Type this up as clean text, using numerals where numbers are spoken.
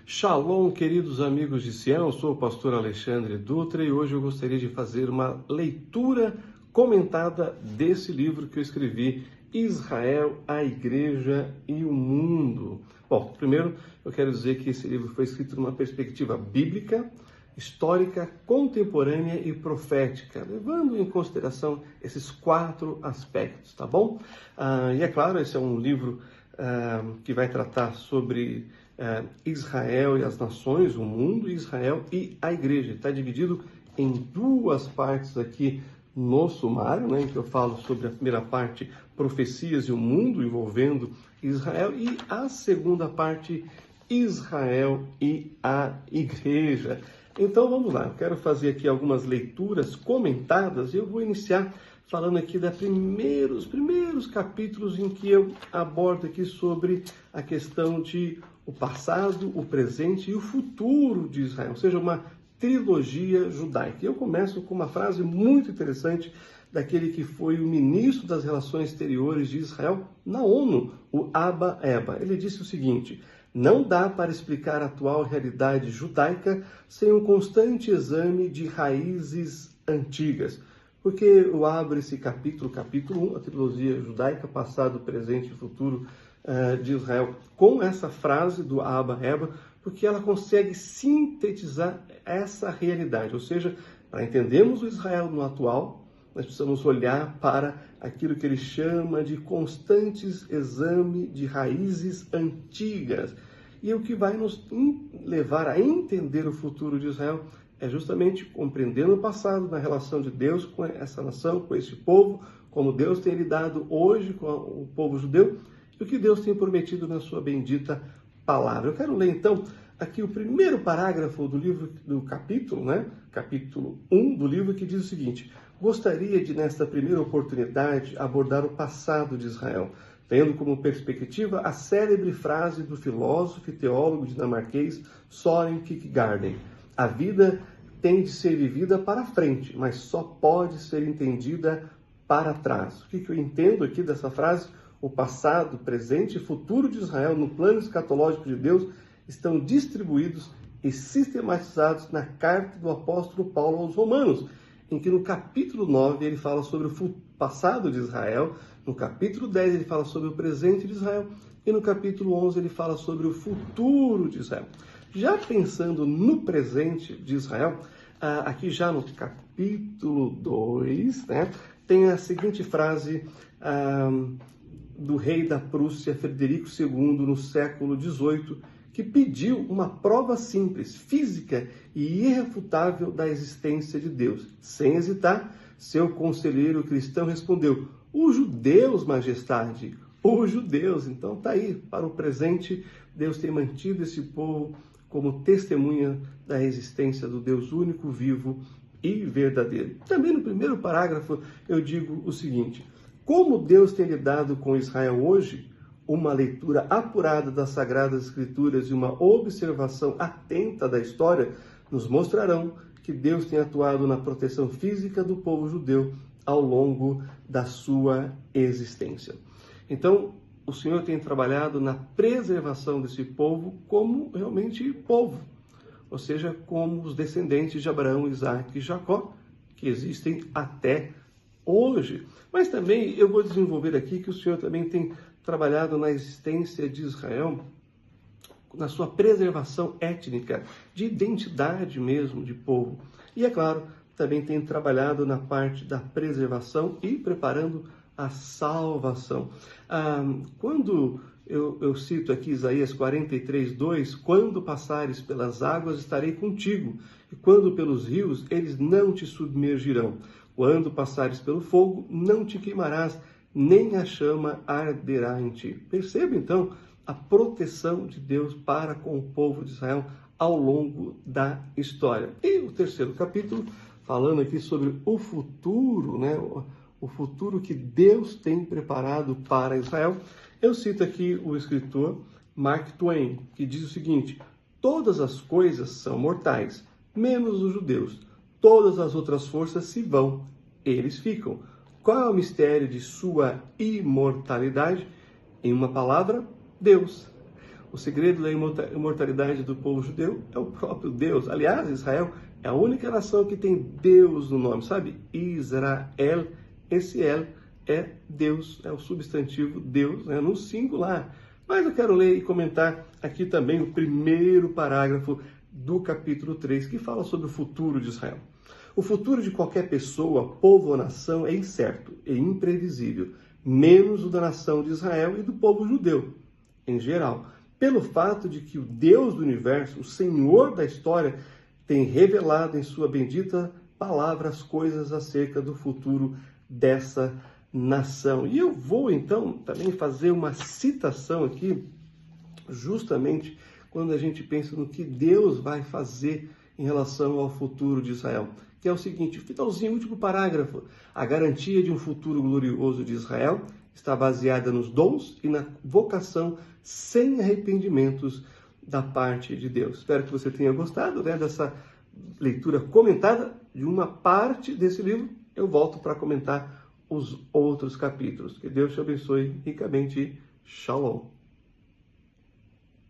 Shalom, queridos amigos de Sião, eu sou o pastor Alexandre Dutra e hoje eu gostaria de fazer uma leitura comentada desse livro que eu escrevi, Israel, a Igreja e o Mundo. Bom, primeiro eu quero dizer que esse livro foi escrito numa perspectiva bíblica, histórica, contemporânea e profética, levando em consideração esses 4 aspectos, tá bom? E é claro, esse é um livro que vai tratar sobre Israel e as nações, o mundo, Israel e a igreja. Está dividido em 2 partes aqui no sumário, né, em que eu falo sobre a primeira parte, profecias e o mundo envolvendo Israel, e a segunda parte, Israel e a igreja. Então vamos lá, eu quero fazer aqui algumas leituras comentadas e eu vou iniciar falando aqui dos primeiros capítulos em que eu abordo aqui sobre a questão de o passado, o presente e o futuro de Israel, ou seja, uma trilogia judaica. Eu começo com uma frase muito interessante daquele que foi o ministro das Relações Exteriores de Israel na ONU, o Abba Eban. Ele disse o seguinte: não dá para explicar a atual realidade judaica sem um constante exame de raízes antigas. Porque eu abro esse capítulo 1, a trilogia judaica, passado, presente e futuro de Israel, com essa frase do Abba Eban, porque ela consegue sintetizar essa realidade. Ou seja, para entendermos o Israel no atual, nós precisamos olhar para aquilo que ele chama de constantes exame de raízes antigas. E o que vai nos levar a entender o futuro de Israel é justamente compreendendo o passado na relação de Deus com essa nação, com esse povo, como Deus tem lidado hoje com o povo judeu e o que Deus tem prometido na sua bendita palavra. Eu quero ler então aqui o primeiro parágrafo do livro, do capítulo, capítulo 1 do livro, que diz o seguinte: gostaria de, nesta primeira oportunidade, abordar o passado de Israel, tendo como perspectiva a célebre frase do filósofo e teólogo dinamarquês Søren Kierkegaard: a vida tem de ser vivida para frente, mas só pode ser entendida para trás. O que eu entendo aqui dessa frase? O passado, presente e futuro de Israel no plano escatológico de Deus estão distribuídos e sistematizados na carta do apóstolo Paulo aos Romanos, em que no capítulo 9 ele fala sobre o passado de Israel, no capítulo 10 ele fala sobre o presente de Israel e no capítulo 11 ele fala sobre o futuro de Israel. Já pensando no presente de Israel, aqui já no capítulo 2, tem a seguinte frase do rei da Prússia, Frederico II, no século XVIII, que pediu uma prova simples, física e irrefutável da existência de Deus. Sem hesitar, seu conselheiro cristão respondeu: os judeus, majestade, os judeus. Então está aí, para o presente, Deus tem mantido esse povo como testemunha da existência do Deus único, vivo e verdadeiro. Também no primeiro parágrafo eu digo o seguinte: como Deus tem lidado com Israel hoje, uma leitura apurada das Sagradas Escrituras e uma observação atenta da história nos mostrarão que Deus tem atuado na proteção física do povo judeu ao longo da sua existência. Então, o Senhor tem trabalhado na preservação desse povo como realmente povo, ou seja, como os descendentes de Abraão, Isaac e Jacó, que existem até hoje. Mas também eu vou desenvolver aqui que o Senhor também tem trabalhado na existência de Israel, na sua preservação étnica, de identidade mesmo de povo. E é claro, também tem trabalhado na parte da preservação e preparando a salvação. Quando eu cito aqui Isaías 43:2, quando passares pelas águas estarei contigo, e quando pelos rios eles não te submergirão. Quando passares pelo fogo não te queimarás, nem a chama arderá em ti. Perceba então a proteção de Deus para com o povo de Israel ao longo da história. E o terceiro capítulo, falando aqui sobre o futuro, o futuro que Deus tem preparado para Israel. Eu cito aqui o escritor Mark Twain, que diz o seguinte: todas as coisas são mortais, menos os judeus. Todas as outras forças se vão, eles ficam. Qual é o mistério de sua imortalidade? Em uma palavra, Deus. O segredo da imortalidade do povo judeu é o próprio Deus. Aliás, Israel é a única nação que tem Deus no nome, sabe? Israel, esse El é Deus, é o substantivo Deus, né? No singular. Mas eu quero ler e comentar aqui também o primeiro parágrafo do capítulo 3, que fala sobre o futuro de Israel. O futuro de qualquer pessoa, povo ou nação é incerto e imprevisível, menos o da nação de Israel e do povo judeu, em geral, pelo fato de que o Deus do universo, o Senhor da história, tem revelado em sua bendita palavra as coisas acerca do futuro dessa nação. E eu vou então também fazer uma citação aqui, justamente quando a gente pensa no que Deus vai fazer em relação ao futuro de Israel, que é o seguinte, finalzinho, último parágrafo: a garantia de um futuro glorioso de Israel está baseada nos dons e na vocação sem arrependimentos da parte de Deus. Espero que você tenha gostado, né, dessa leitura comentada de uma parte desse livro. Eu volto para comentar os outros capítulos. Que Deus te abençoe ricamente. Shalom.